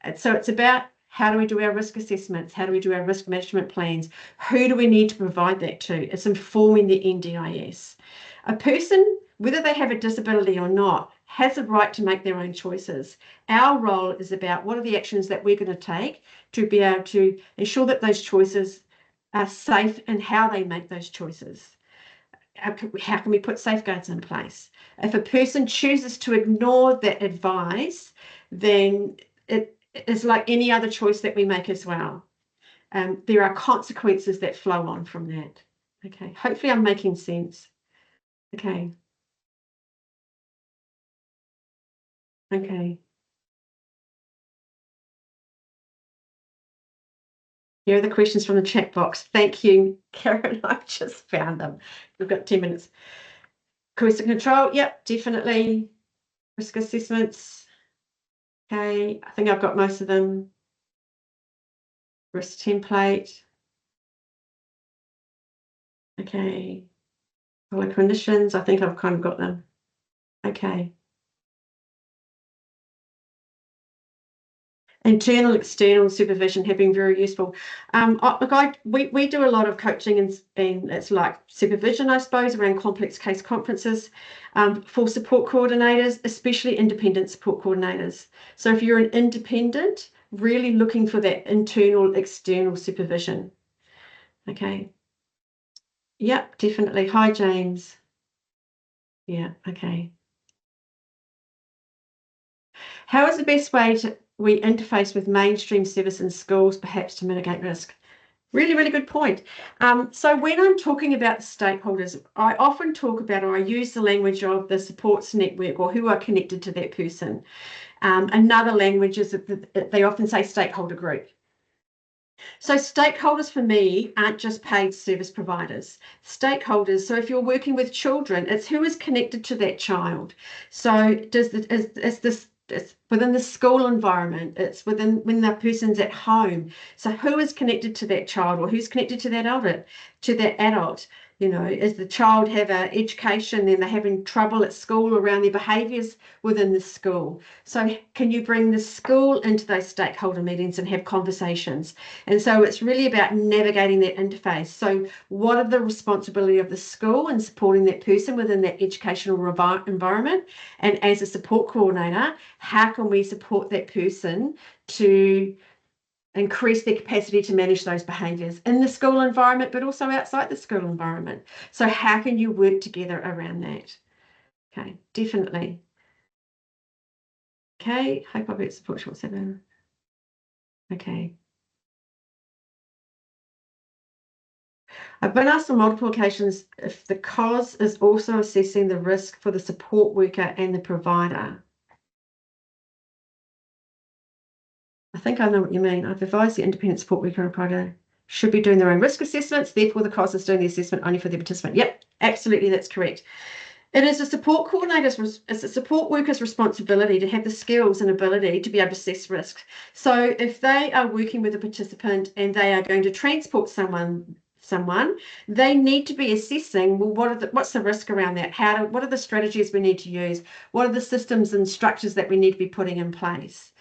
And so it's about, how do we do our risk assessments? How do we do our risk management plans? Who do we need to provide that to? It's informing the NDIS. A person, whether they have a disability or not, has a right to make their own choices. Our role is about, what are the actions that we're going to take to be able to ensure that those choices are safe and how they make those choices. How can we put safeguards in place? If a person chooses to ignore that advice, then it is like any other choice that we make as well. There are consequences that flow on from that. Okay, hopefully I'm making sense. Okay. Okay. Here are the questions from the chat box. Thank you, Karen. I've just found them. We've got 10 minutes. Coercive control. Yep, definitely. Risk assessments. Okay, I think I've got most of them. Risk template. Okay. Follow conditions. I think I've kind of got them. Okay. Internal, external supervision have been very useful. We do a lot of coaching and it's like supervision, I suppose, around complex case conferences for support coordinators, especially independent support coordinators. So if you're an independent, really looking for that internal, external supervision. Okay. Yep, definitely. Hi, James. Yeah, okay. How is the best way we interface with mainstream service in schools, perhaps to mitigate risk? Really, really good point. So when I'm talking about the stakeholders, I often talk about, or I use the language of the supports network, or who are connected to that person. Another language is that they often say stakeholder group. So stakeholders for me aren't just paid service providers. Stakeholders, so if you're working with children, it's who is connected to that child. So it's within the school environment, it's when the person's at home. So who is connected to that child, or who's connected to that adult? You know, is the child have an education and they're having trouble at school around their behaviours within the school? So can you bring the school into those stakeholder meetings and have conversations? And so it's really about navigating that interface. So what are the responsibility of the school in supporting that person within that educational environment? And as a support coordinator, how can we support that person to increase their capacity to manage those behaviours in the school environment, but also outside the school environment? So how can you work together around that? Okay, definitely. Okay, hope I'll be able to support short 7. Okay. I've been asked on multiple occasions if the COS is also assessing the risk for the support worker and the provider. I think I know what you mean. I've advised the independent support worker and provider should be doing their own risk assessments. Therefore, the COS is doing the assessment only for the participant. Yep, absolutely, that's correct. It is a support coordinator's, it's a support worker's responsibility to have the skills and ability to be able to assess risk. So if they are working with a participant and they are going to transport someone, they need to be assessing, well, what's the risk around that? What are the strategies we need to use? What are the systems and structures that we need to be putting in place?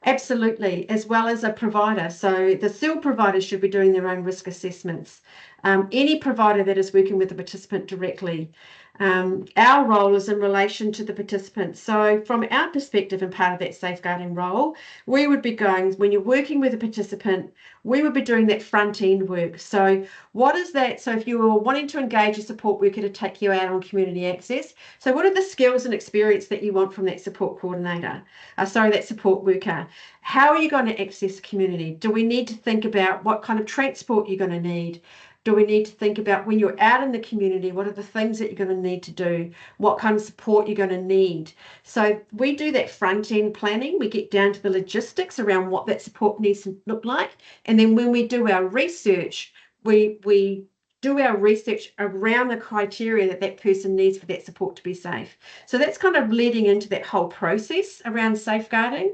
Absolutely, as well as a provider. So the SIL providers should be doing their own risk assessments. Any provider that is working with the participant directly. Our role is in relation to the participant. So from our perspective and part of that safeguarding role, we would be going, when you're working with a participant, we would be doing that front end work. So what is that? So if you were wanting to engage a support worker to take you out on community access, so what are the skills and experience that you want from that support coordinator? That support worker. How are you going to access the community? Do we need to think about what kind of transport you're going to need? Do we need to think about when you're out in the community, what are the things that you're going to need to do? What kind of support you're going to need? So we do that front end planning. We get down to the logistics around what that support needs to look like. And then when we do our research, we do our research around the criteria that that person needs for that support to be safe. So that's kind of leading into that whole process around safeguarding.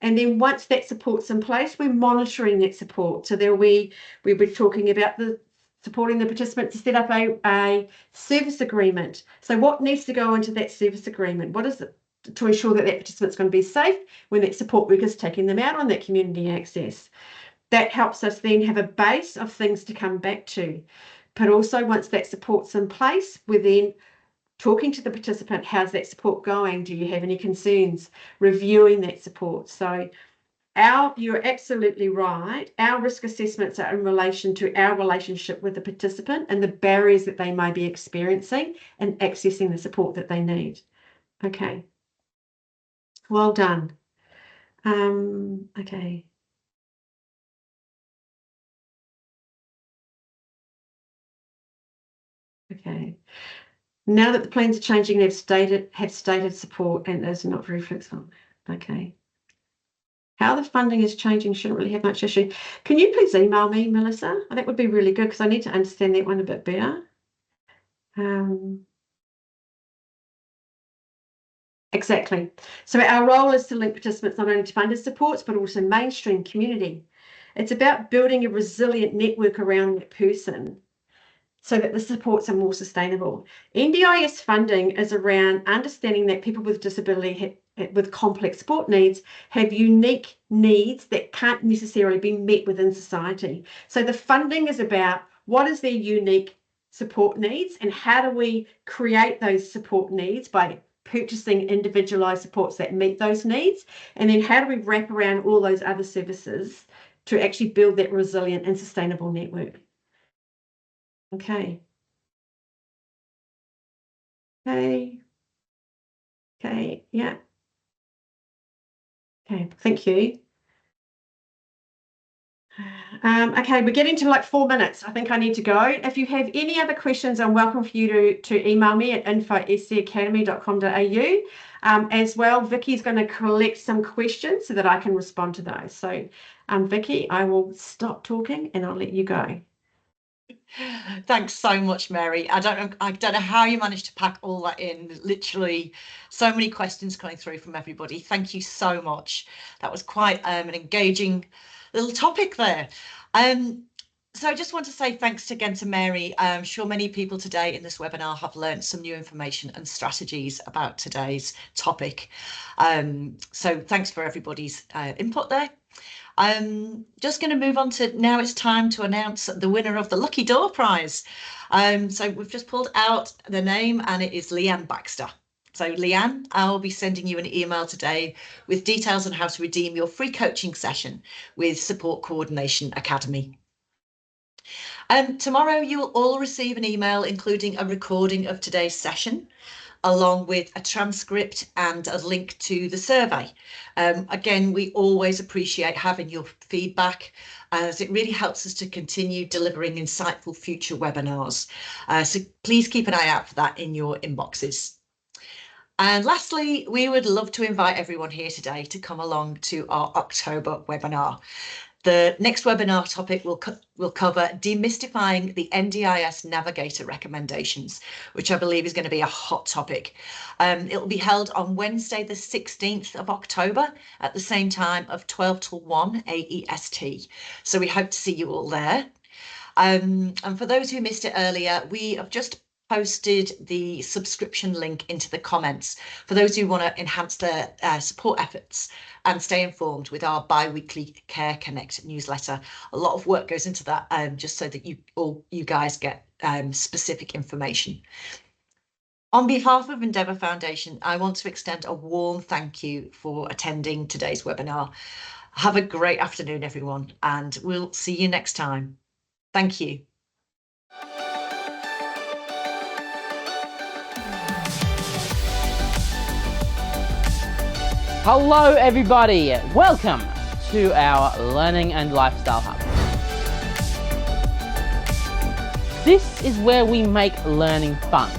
And then once that support's in place, we're monitoring that support. So we were talking about supporting the participant to set up a service agreement. So what needs to go into that service agreement? What is it to ensure that participant's going to be safe when that support worker is taking them out on that community access? That helps us then have a base of things to come back to. But also once that support's in place, we're then talking to the participant, how's that support going? Do you have any concerns? Reviewing that support. So you're absolutely right. Our risk assessments are in relation to our relationship with the participant and the barriers that they may be experiencing and accessing the support that they need. Okay. Well done. Okay. Okay. Now that the plans are changing, have stated support and is not very flexible. Okay. How the funding is changing shouldn't really have much issue. Can you please email me, Melissa? That would be really good because I need to understand that one a bit better. Exactly. So our role is to link participants not only to funded supports, but also mainstream community. It's about building a resilient network around that person so that the supports are more sustainable. NDIS funding is around understanding that people with disability with complex support needs have unique needs that can't necessarily be met within society. So the funding is about what is their unique support needs and how do we create those support needs by purchasing individualized supports that meet those needs, and then how do we wrap around all those other services to actually build that resilient and sustainable network. Okay. Okay. Okay. Yeah. Okay. Thank you. Okay, we're getting to like 4 minutes. I think I need to go. If you have any other questions, I'm welcome for you to email me at info@scacademy.com.au. As well, Vicky's going to collect some questions so that I can respond to those. So, Vicky, I will stop talking and I'll let you go. Thanks so much, Mary. I don't know how you managed to pack all that in. Literally so many questions coming through from everybody. Thank you so much. That was quite an engaging little topic there. So I just want to say thanks again to Mary. I'm sure many people today in this webinar have learned some new information and strategies about today's topic. So thanks for everybody's input there. I'm just going to move on to now. It's time to announce the winner of the Lucky Door Prize. So we've just pulled out the name and it is Leanne Baxter. So Leanne, I'll be sending you an email today with details on how to redeem your free coaching session with Support Coordination Academy. Tomorrow you will all receive an email including a recording of today's session, along with a transcript and a link to the survey. Again, we always appreciate having your feedback as it really helps us to continue delivering insightful future webinars. So please keep an eye out for that in your inboxes. And lastly, we would love to invite everyone here today to come along to our October webinar. The next webinar topic will cover demystifying the NDIS navigator recommendations, which I believe is going to be a hot topic. It will be held on Wednesday, the 16th of October at the same time of 12 till 1 AEST. So we hope to see you all there. And for those who missed it earlier, we have just posted the subscription link into the comments for those who want to enhance their support efforts and stay informed with our bi-weekly Care Connect newsletter. A lot of work goes into that just so that you guys get specific information. On behalf of Endeavour Foundation, I want to extend a warm thank you for attending today's webinar. Have a great afternoon, everyone, and we'll see you next time. Thank you. Hello everybody, welcome to our Learning and Lifestyle Hub. This is where we make learning fun.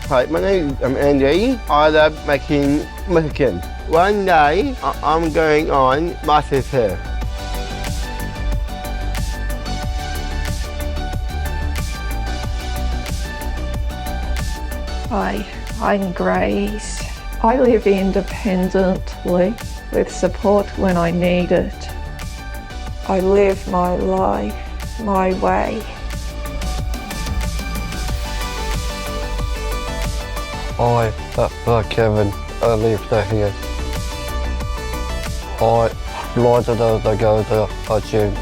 Hi, my name is Andy. I love making Mexican. One day I'm going on MasterChef. Hi, I'm Grace. I live independently with support when I need it. I live my life my way. I, Kevin, I live here. I like to go to a gym.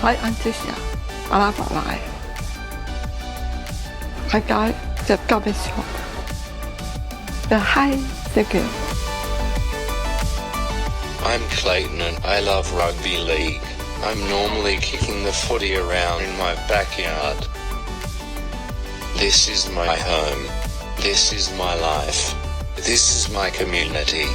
I understand about life. I got the government job, the high skill. I'm Clayton and I love rugby league. I'm normally kicking the footy around in my backyard. This is my home. This is my life. This is my community.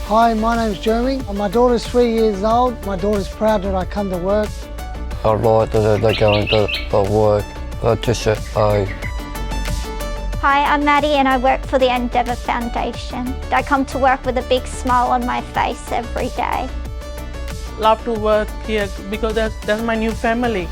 Hi, my name's Jeremy. My daughter's 3 years old. My daughter's proud that I come to work. I like that they're going to work. Hi, I'm Maddie and I work for the Endeavour Foundation. I come to work with a big smile on my face every day. Love to work here because that's my new family.